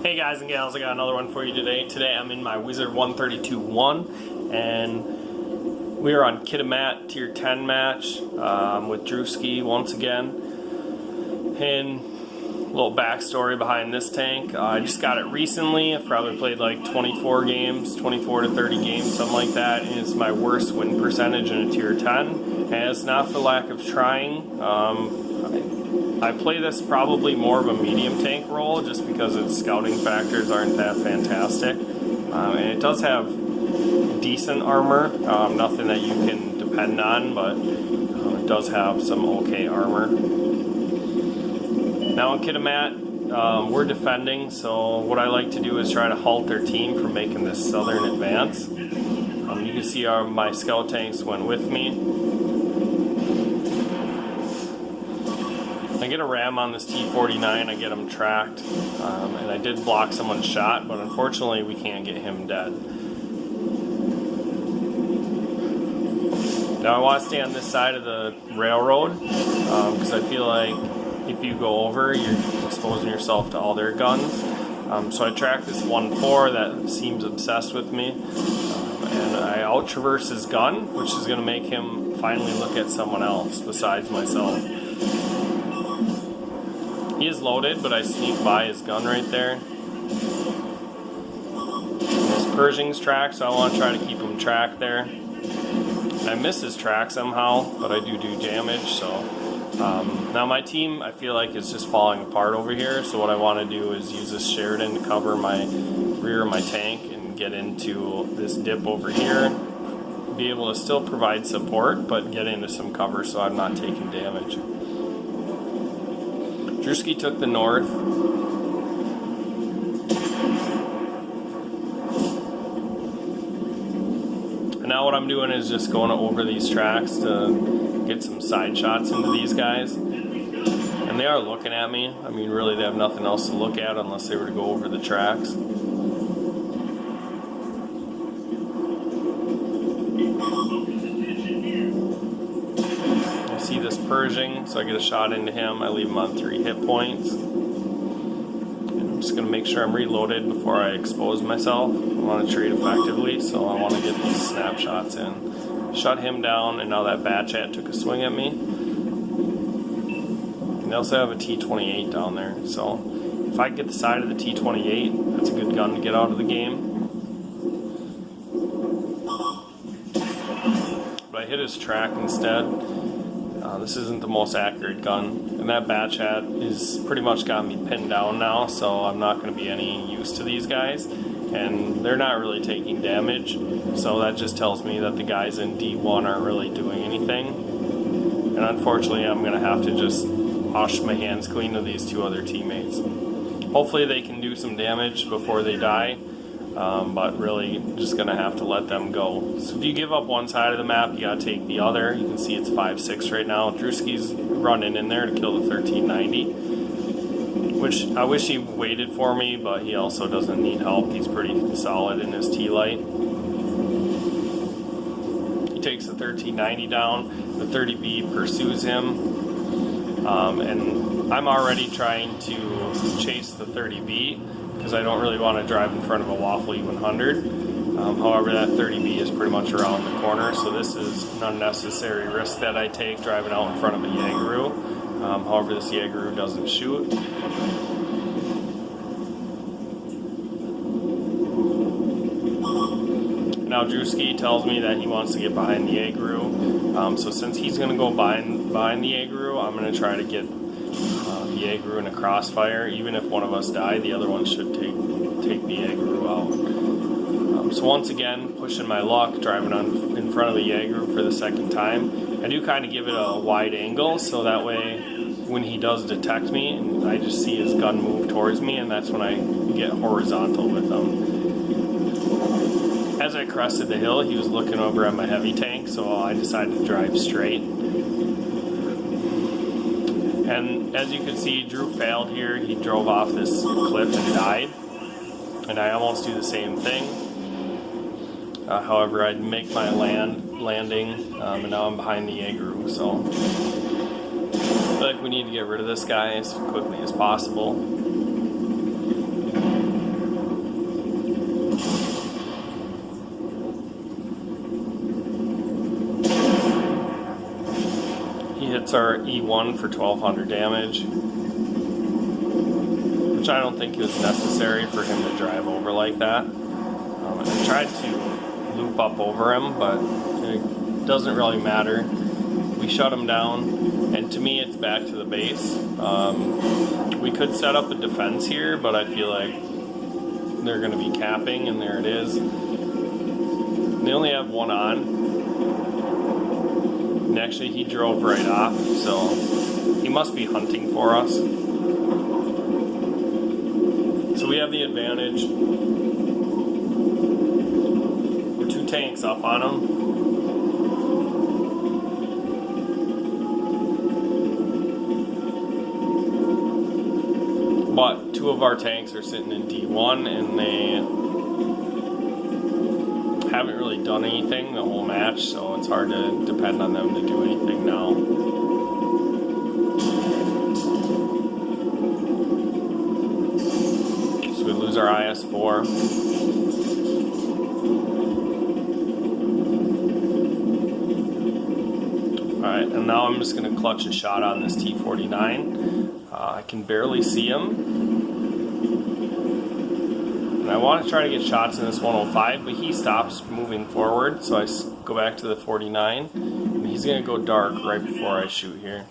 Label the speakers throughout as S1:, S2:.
S1: Hey guys and gals, I got another one for you today. Today I'm in my WZ-132-1 and we are on Kitimat Tier 10 match with Drewski once again. And a little backstory behind this tank. I just got it recently. I've probably played like 24 games, 24 to 30 games, something like that. And it's my worst win percentage in a Tier 10. And it's not for lack of trying. I play this probably more of a medium tank role just because its scouting factors aren't that fantastic. And it does have decent armor, nothing that you can depend on, but it does have some okay armor. Now in Kitimat, we're defending, so what I like to do is try to halt their team from making this southern advance. You can see my scout tanks went with me. I get a ram on this T-49, I get him tracked, and I did block someone's shot, but unfortunately we can't get him dead. Now I want to stay on this side of the railroad, because I feel like if you go over, you're exposing yourself to all their guns. So I track this 1-4 that seems obsessed with me, and I out-traverse his gun, which is going to make him finally look at someone else besides myself. He is loaded, but I sneak by his gun right there. This Pershing's track, so I want to try to keep him tracked there. And I miss his track somehow, but I do damage, so. Now my team, I feel like, is just falling apart over here, so what I want to do is use this Sheridan to cover my rear of my tank and get into this dip over here. Be able to still provide support, but get into some cover so I'm not taking damage. Drewski took the north. And now what I'm doing is just going over these tracks to get some side shots into these guys. And they are looking at me. I mean, really, they have nothing else to look at unless they were to go over the tracks. See this Pershing, so I get a shot into him. I leave him on 3 hit points. And I'm just going to make sure I'm reloaded before I expose myself. I want to trade effectively, so I want to get these snapshots in. Shut him down, and now that Batchat took a swing at me. And they also have a T-28 down there, so if I get the side of the T-28, that's a good gun to get out of the game. But I hit his track instead. This isn't the most accurate gun, and that Batchat is pretty much got me pinned down now, so I'm not going to be any use to these guys, and they're not really taking damage, so that just tells me that the guys in D1 aren't really doing anything, and unfortunately I'm going to have to just wash my hands clean of these 2 other teammates. Hopefully they can do some damage before they die, but really just going to have to let them go. So if you give up one side of the map, you got to take the other. You can see it's 5-6 right now. Drewski's running in there to kill the 1390, which I wish he waited for me, but he also doesn't need help. He's pretty solid in his T-light. He takes the 1390 down. The 30B pursues him, and I'm already trying to chase the 30B. Because I don't really want to drive in front of a Waffle E100. However, that 30B is pretty much around the corner, so this is an unnecessary risk that I take driving out in front of a Yagru. However, this Yagru doesn't shoot. Now Drewski tells me that he wants to get behind the Yagru. So since he's going to go behind the Yagru, I'm going to try to get the Yagru in a crossfire. Even if one of us die, the other one should take the Yagru out. So once again, pushing my luck, driving in front of the Yagru for the second time. I do kind of give it a wide angle, so that way when he does detect me, I just see his gun move towards me, and that's when I get horizontal with him. As I crested the hill, he was looking over at my heavy tank, so I decided to drive straight. And as you can see, Drew failed here. He drove off this cliff and died. And I almost do the same thing. However, I'd make my landing, and now I'm behind the Yagru. So I feel like we need to get rid of this guy as quickly as possible. hits our E1 for 1200 damage, which I don't think was necessary for him to drive over like that. I tried to loop up over him, but it doesn't really matter. We shut him down, and to me it's back to the base. We could set up a defense here, but I feel like they're going to be capping, and there it is. They only have one on, and actually he drove right off, so he must be hunting for us. So we have the advantage. We're 2 tanks up on him. But 2 of our tanks are sitting in D1, and they haven't really done anything the whole match, so it's hard to depend on them to do anything now. So we lose our IS-4. Alright, and now I'm just going to clutch a shot on this T-49. I can barely see him, and I want to try to get shots in this 105, but he stops moving forward, so I go back to the 49, and he's going to go dark right before I shoot here.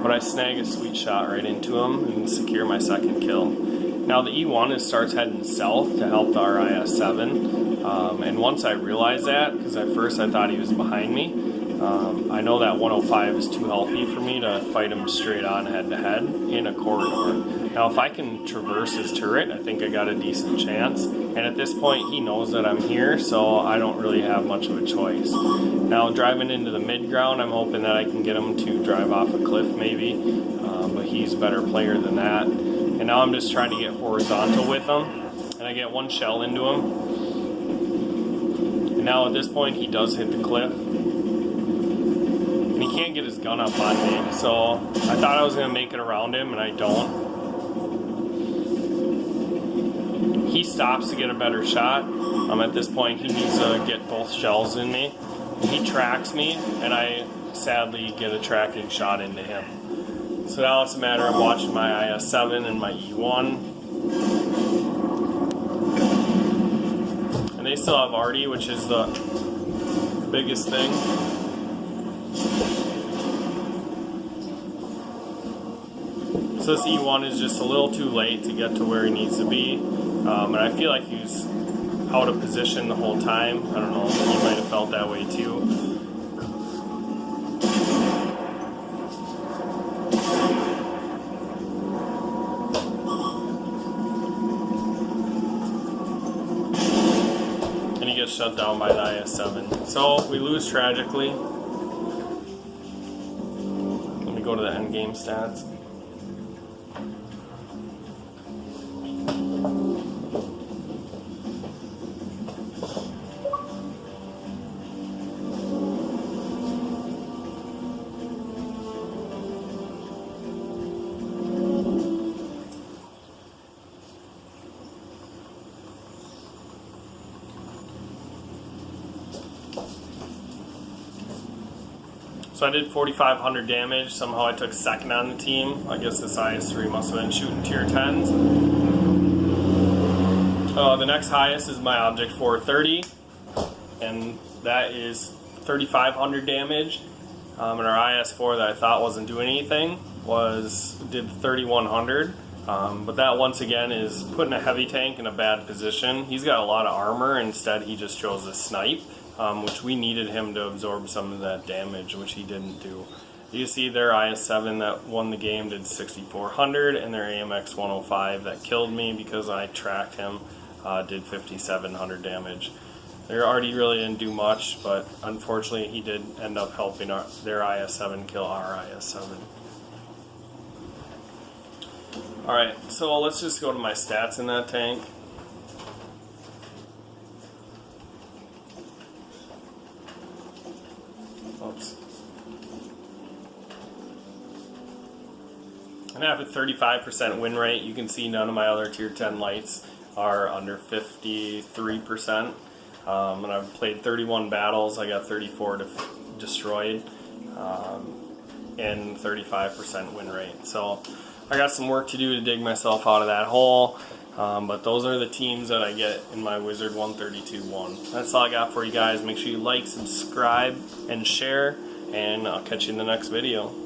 S1: But I snag a sweet shot right into him and secure my second kill. Now the E1 starts heading south to help the RIS-7. And once I realized that, because at first I thought he was behind me, I know that 105 is too healthy for me to fight him straight on head to head in a corridor. Now if I can traverse his turret, I think I got a decent chance. And at this point he knows that I'm here, so I don't really have much of a choice. Now driving into the mid ground, I'm hoping that I can get him to drive off a cliff maybe, but he's a better player than that. And now I'm just trying to get horizontal with him, and I get 1 shell into him. And now at this point he does hit the cliff, and he can't get his gun up on me, so I thought I was going to make it around him, and I don't. He stops to get a better shot. At this point he needs to get both shells in me. He tracks me, and I sadly get a tracking shot into him. So now it's a matter of watching my IS-7 and my E1. And they still have Artie, which is the biggest thing. So this E1 is just a little too late to get to where he needs to be. And I feel like he's out of position the whole time. I don't know, he might have felt that way too. Shut down by the IS-7. So we lose tragically. Let me go to the end game stats. So I did 4,500 damage. Somehow I took second on the team. I guess this IS-3 must have been shooting tier 10s. The next highest is my Object 430, and that is 3,500 damage. And our IS-4 that I thought wasn't doing anything did 3,100. But that once again is putting a heavy tank in a bad position. He's got a lot of armor. Instead he just chose a snipe. Which we needed him to absorb some of that damage, which he didn't do. You see their IS-7 that won the game did 6,400, and their AMX 105 that killed me because I tracked him did 5,700 damage. Their Artie really didn't do much, but unfortunately he did end up helping their IS-7 kill our IS-7. Alright, so let's just go to my stats in that tank. Oops. And I have a 35% win rate. You can see none of my other tier 10 lights are under 53%. And I've played 31 battles. I got 34 destroyed, and 35% win rate. So I got some work to do to dig myself out of that hole. But those are the teams that I get in my Wizard 132-1. That's all I got for you guys. Make sure you like, subscribe, and share, and I'll catch you in the next video.